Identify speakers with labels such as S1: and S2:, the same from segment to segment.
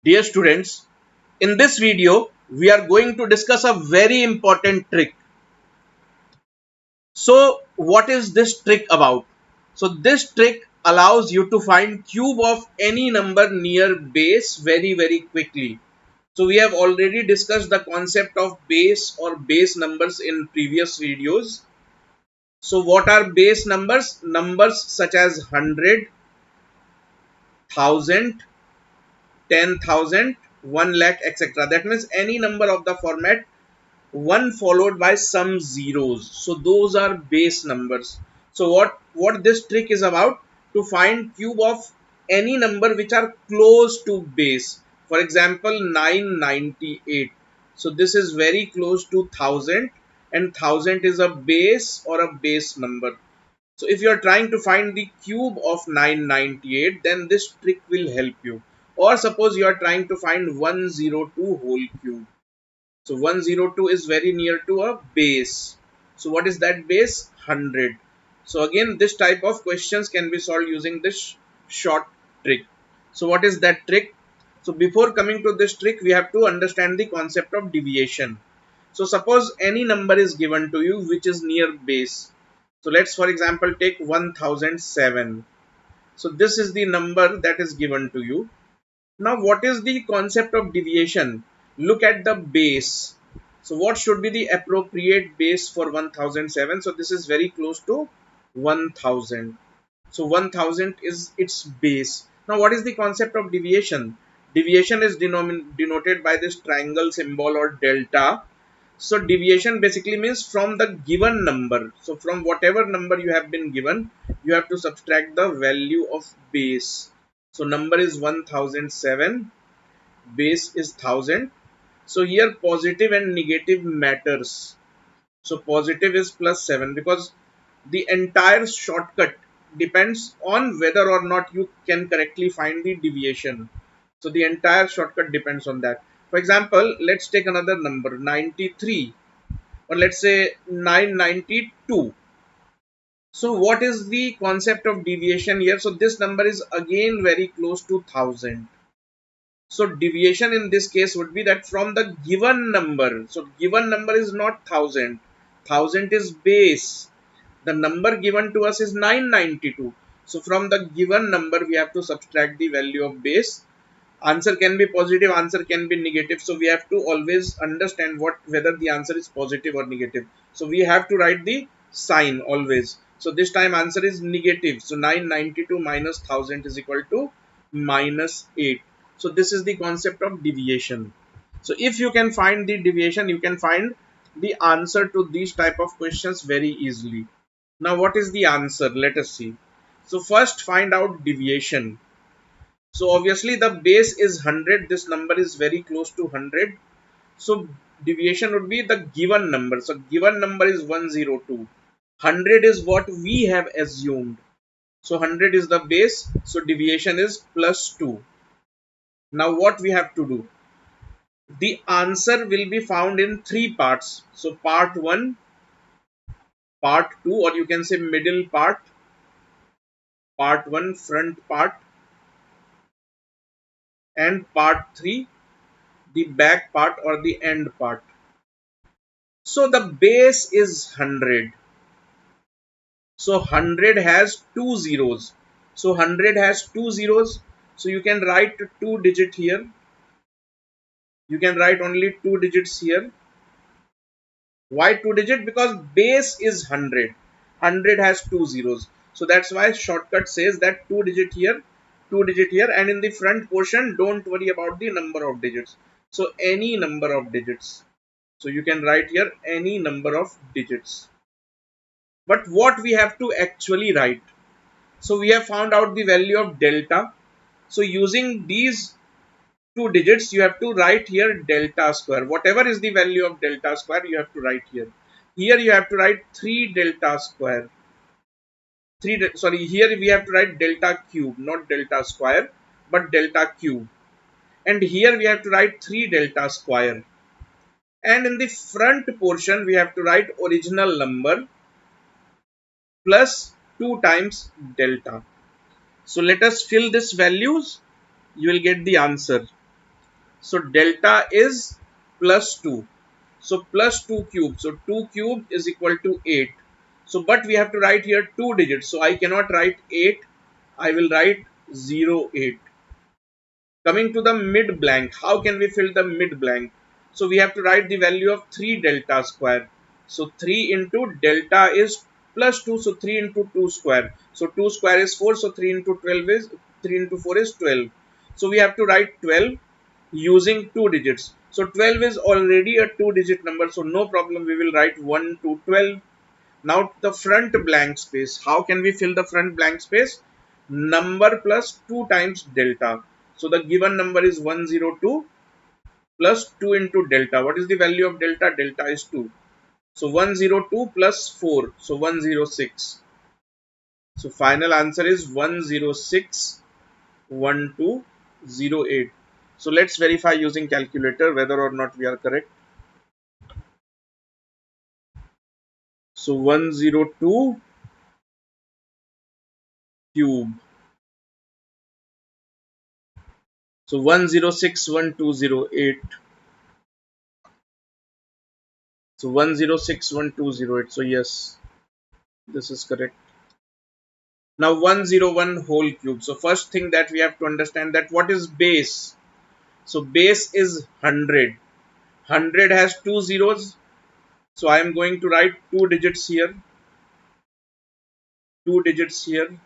S1: Dear students, in this video, we are going to discuss a very important trick. So, what is this trick about? So, this trick allows you to find cube of any number near base very quickly. So, we have already discussed the concept of base or base numbers in previous videos. So, what are base numbers? Numbers such as 100, 1000, 10,000, 1 lakh, etc. That means any number of the format 1 followed by some zeros. So those are base numbers. So what this trick is about, to find cube of any number which are close to base. For example, 998. So this is very close to 1000, and 1000 is a base or a base number. So if you are trying to find the cube of 998, then this trick will help you. Or suppose you are trying to find 102 whole cube. So 102 is very near to a base. So what is that base? 100. So again, this type of questions can be solved using this short trick. So what is that trick? So before coming to this trick, we have to understand the concept of deviation. So suppose any number is given to you which is near base. So let's for example take 1007. So this is the number that is given to you. Now, what is the concept of deviation? Look at the base. So, what should be the appropriate base for 1007? So, this is very close to 1000. So, 1000 is its base. Now, what is the concept of deviation? Deviation is denoted by this triangle symbol or delta. So, deviation basically means from the given number. So, from whatever number you have been given, you have to subtract the value of base. So, number is 1007, base is 1000. So, here positive and negative matters. So, positive is plus 7 because the entire shortcut depends on whether or not you can correctly find the deviation. So, the entire shortcut depends on that. For example, let's take another number 93, or let's say 992. So what is the concept of deviation here? So this number is again very close to 1000. So deviation in this case would be that from the given number. So given number is not 1000. 1000 is base. The number given to us is 992. So from the given number we have to subtract the value of base. Answer can be positive, answer can be negative. So we have to always understand whether the answer is positive or negative. So we have to write the sign always. So this time answer is negative. So 992 minus 1000 is equal to minus 8. So this is the concept of deviation. So if you can find the deviation, you can find the answer to these type of questions very easily. Now what is the answer? Let us see. So first find out deviation. So obviously the base is 100. This number is very close to 100. So deviation would be the given number. So given number is 102. 100 is what we have assumed. So 100 is the base. So deviation is plus 2. Now what we have to do? The answer will be found in three parts. So part 1, part 2, or you can say middle part, part 1 front part, and part 3 the back part or the end part. So the base is 100. So 100 has two zeros. So 100 has two zeros. So you can write two digit here. You can write only two digits here. Why two digit? Because base is 100. 100 has two zeros. So that's why shortcut says that two digit here, and in the front portion, don't worry about the number of digits. So any number of digits. So you can write here any number of digits. But what we have to actually write? So we have found out the value of delta. So using these two digits, you have to write here delta square. Whatever is the value of delta square, you have to write here. Here you have to write 3 delta square. Here we have to write delta cube, not delta square, but delta cube. And here we have to write 3 delta square. And in the front portion, we have to write original number plus 2 times delta. So let us fill these values. You will get the answer. So delta is plus 2. So plus 2 cube. So 2 cube is equal to 8. So but we have to write here 2 digits. So I cannot write 8. I will write 08. Coming to the mid blank, how can we fill the mid blank? So we have to write the value of 3 delta square. So 3 into delta is plus 2. So 3 into 2 square. So 2 square is 4. So 3 into 12 is 3 into 4 is 12. So we have to write 12 using 2 digits. So 12 is already a 2-digit number. So no problem. We will write 1 to 12. Now the front blank space. How can we fill the front blank space? Number plus 2 times delta. So the given number is 102 plus 2 into delta. What is the value of delta? Delta is 2. So 102 plus 4. So 106. So final answer is 1061208. So let's verify using calculator whether or not we are correct. So 102 cube. So 1061208. So 1061208. So yes, this is correct. Now 101 whole cube. So first thing that we have to understand that what is base. So base is 100. 100 has two zeros. So I am going to write two digits here. Two digits here.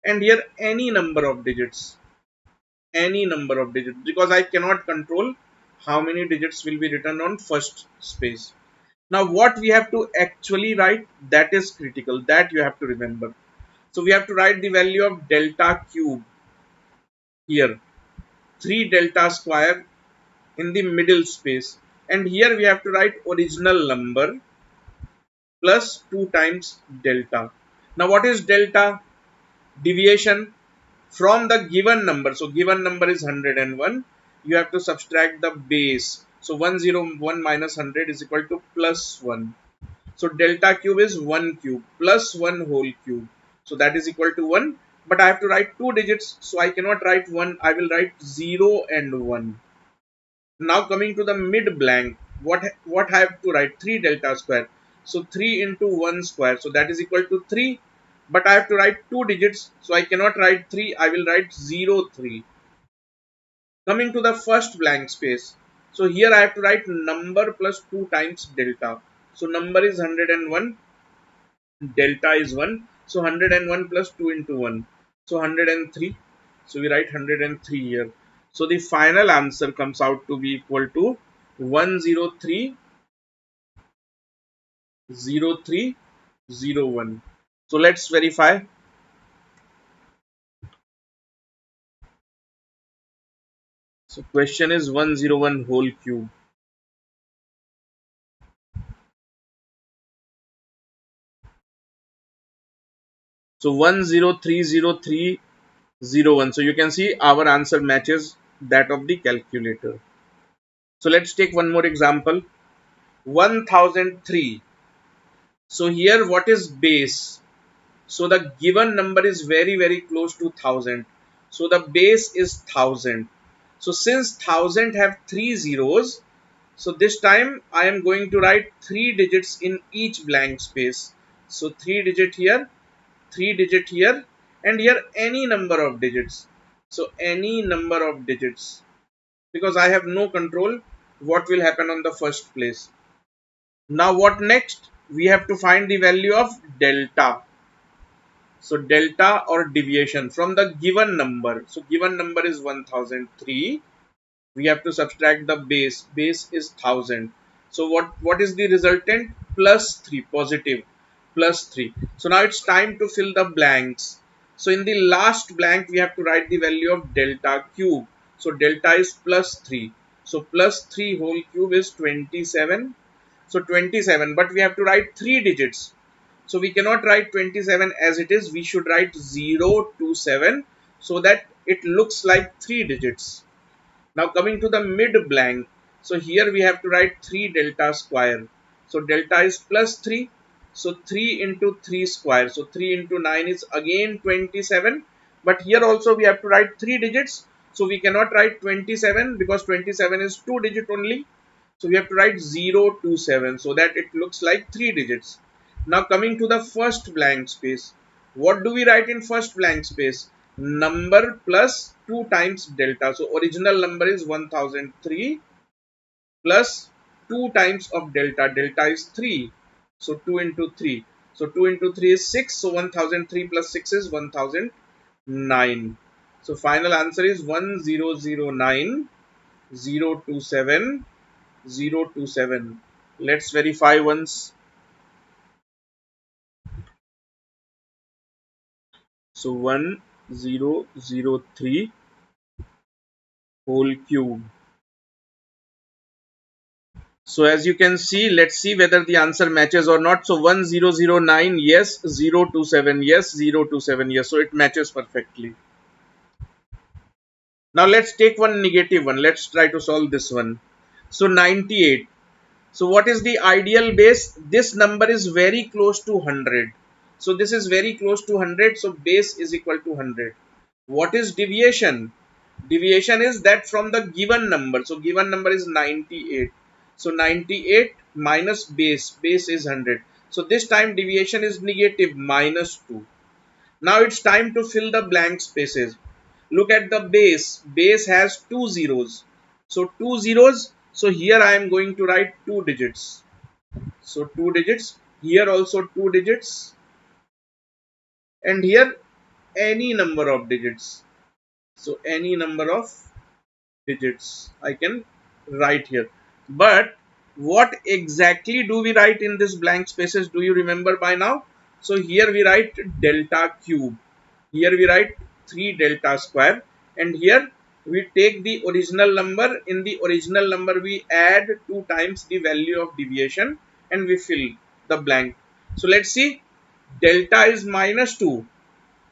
S1: And here any number of digits. Any number of digits. Because I cannot control how many digits will be written on first space. Now what we have to actually write, that is critical. That you have to remember. So we have to write the value of delta cube here. 3 delta square in the middle space. And here we have to write original number plus 2 times delta. Now what is delta? Deviation from the given number. So given number is 101. You have to subtract the base. So 101 minus 100 is equal to plus 1. So delta cube is 1 cube plus 1 whole cube. So that is equal to 1. But I have to write two digits. So I cannot write 1. I will write 0 and 1. Now coming to the mid blank, what I have to write? 3 delta square. So 3 into 1 square. So that is equal to 3. But I have to write two digits. So I cannot write 3. I will write 03. Coming to the first blank space. So here I have to write number plus 2 times delta. So number is 101. Delta is 1. So 101 plus 2 into 1. So 103. So we write 103 here. So the final answer comes out to be equal to 1030301. So let's verify. So question is 101 whole cube. So 1030301. So you can see our answer matches that of the calculator. So let's take one more example. 1003. So here what is base? So the given number is very close to 1000. So the base is 1000. So since 1000 have three zeros, so this time I am going to write three digits in each blank space. So three digit here, and here any number of digits. So any number of digits, because I have no control what will happen on the first place. Now what next? We have to find the value of delta. So delta or deviation from the given number. So given number is 1003. We have to subtract the base. Base is 1000. So what is the resultant? Plus 3, positive plus 3. So now it's time to fill the blanks. So in the last blank we have to write the value of delta cube. So delta is plus 3. So plus 3 whole cube is 27. So 27, but we have to write three digits. So we cannot write 27 as it is. We should write 027 so that it looks like three digits. Now coming to the mid blank. So here we have to write 3 delta square. So delta is plus 3. So 3 into 3 square. So 3 into 9 is again 27. But here also we have to write three digits. So we cannot write 27 because 27 is 2 digit only. So we have to write 027 so that it looks like 3 digits. Now coming to the first blank space. What do we write in first blank space? Number plus 2 times delta. So original number is 1003 plus 2 times of delta. Delta is 3. So 2 into 3. So 2 into 3 is 6. So 1003 plus 6 is 1009. So final answer is 1009 027 027. Let's verify once. So 1003 whole cube. So as you can see, let's see whether the answer matches or not. So 1009, yes, 027, yes, 027, yes. So it matches perfectly. Now let's take one negative one. Let's try to solve this one. So 98. So what is the ideal base? This number is very close to 100. So this is very close to 100. So base is equal to 100. What is deviation? Deviation is that from the given number. So given number is 98. So 98 minus base. Base is 100. So this time deviation is negative minus 2. Now it's time to fill the blank spaces. Look at the base. Base has two zeros. So two zeros. So here I am going to write two digits. So two digits. Here also two digits. And here any number of digits. So any number of digits I can write here. But what exactly do we write in this blank spaces? Do you remember by now? So here we write delta cube. Here we write 3 delta square, and here we take the original number. In the original number we add 2 times the value of deviation and we fill the blank. So let's see, delta is minus 2.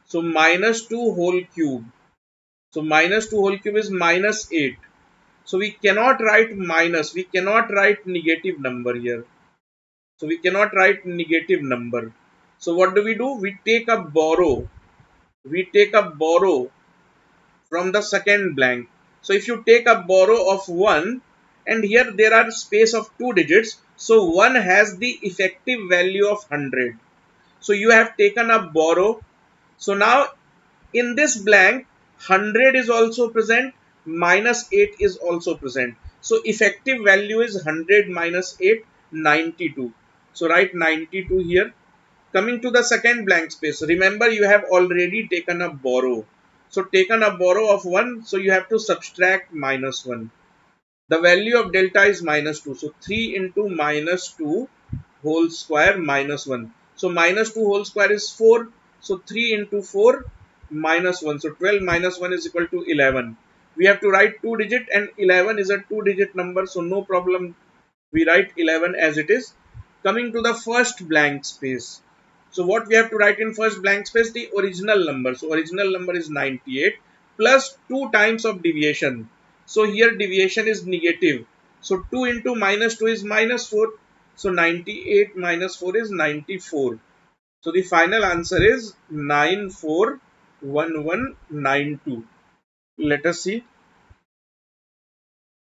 S1: So minus 2 whole cube. So minus 2 whole cube is minus 8. So we cannot write minus, we cannot write negative number here. So we cannot write negative number. So what do? We take a borrow. We take a borrow from the second blank. So if you take a borrow of 1, and here there are space of 2 digits, so 1 has the effective value of 100. So you have taken a borrow. So now in this blank 100 is also present, minus 8 is also present. So effective value is 100 minus 8, 92. So write 92 here. Coming to the second blank space, remember you have already taken a borrow. So taken a borrow of 1, so you have to subtract minus 1. The value of delta is minus 2. So 3 into minus 2 whole square minus 1. So minus 2 whole square is 4. So 3 into 4 minus 1. So 12 minus 1 is equal to 11. We have to write 2 digit, and 11 is a 2 digit number. So no problem. We write 11 as it is. Coming to the first blank space. So what we have to write in first blank space? The original number. So original number is 98 plus 2 times of deviation. So here deviation is negative. So 2 into minus 2 is minus 4. So 98 minus 4 is 94. So the final answer is 941192. Let us see.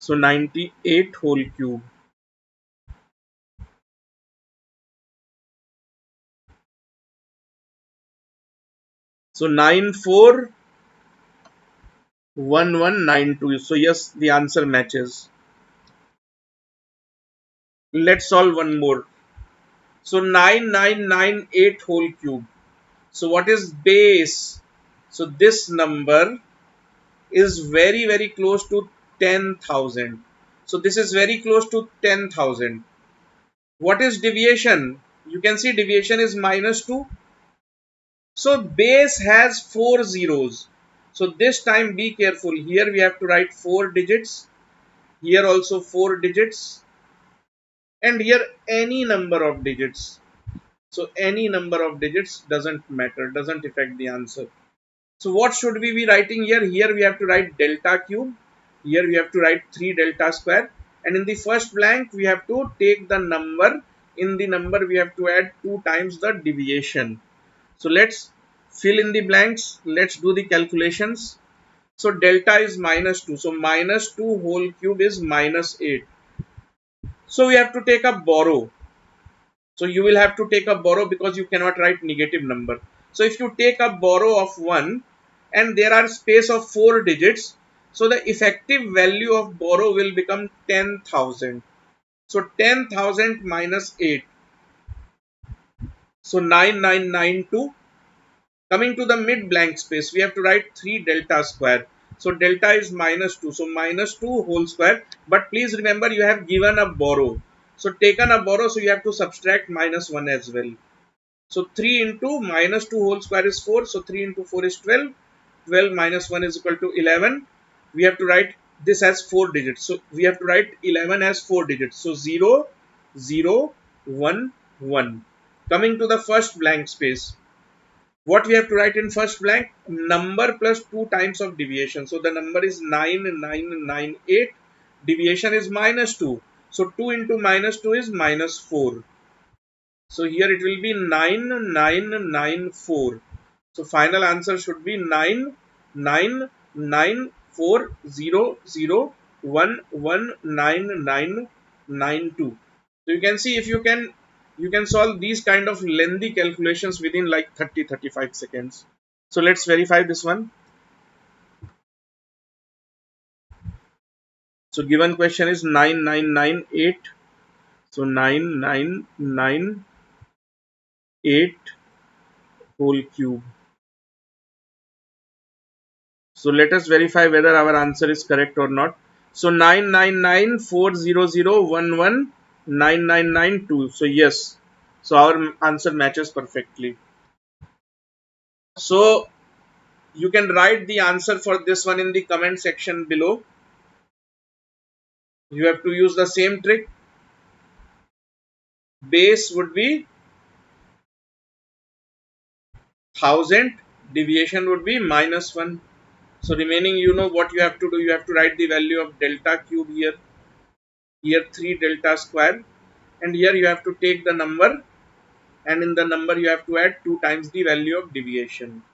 S1: So 98 whole cube. So 941192. So yes, the answer matches. Let's solve one more. So 9998 whole cube. So what is base? So this number is very close to 10,000. So this is very close to 10,000. What is deviation? You can see deviation is minus 2. So base has 4 zeros. So this time be careful. Here we have to write 4 digits. Here also 4 digits. And here any number of digits. So any number of digits doesn't matter, doesn't affect the answer. So what should we be writing here? Here we have to write delta cube. Here we have to write 3 delta square. And in the first blank, we have to take the number. In the number, we have to add 2 times the deviation. So let's fill in the blanks. Let's do the calculations. So delta is minus 2. So minus 2 whole cube is minus 8. So we have to take a borrow. So you will have to take a borrow because you cannot write negative number. So if you take a borrow of 1 and there are space of 4 digits, so the effective value of borrow will become 10,000. So 10,000 minus 8. So 9992. Coming to the mid blank space, we have to write 3 delta square. So delta is minus 2. So minus 2 whole square. But please remember you have given a borrow. So taken a borrow, so you have to subtract minus 1 as well. So 3 into minus 2 whole square is 4. So 3 into 4 is 12. 12 minus 1 is equal to 11. We have to write this as 4 digits. So we have to write 11 as 4 digits. So 0, 0, 1, 1. Coming to the first blank space. What we have to write in first blank? Number plus 2 times of deviation. So the number is 9998. Deviation is minus 2. So 2 into minus 2 is minus 4. So here it will be 9994. So final answer should be 999400119992. So you can see if you can solve these kind of lengthy calculations within like 30-35 seconds. So let's verify this one. So given question is 9998. So 9998 whole cube. So let us verify whether our answer is correct or not. So 9994001199992. So yes. So our answer matches perfectly. So you can write the answer for this one in the comment section below. You have to use the same trick. Base would be 1000. Deviation would be minus 1. So remaining, you know what you have to do. You have to write the value of delta cube here. Here 3 delta square. And here you have to take the number, and in the number you have to add 2 times the value of deviation.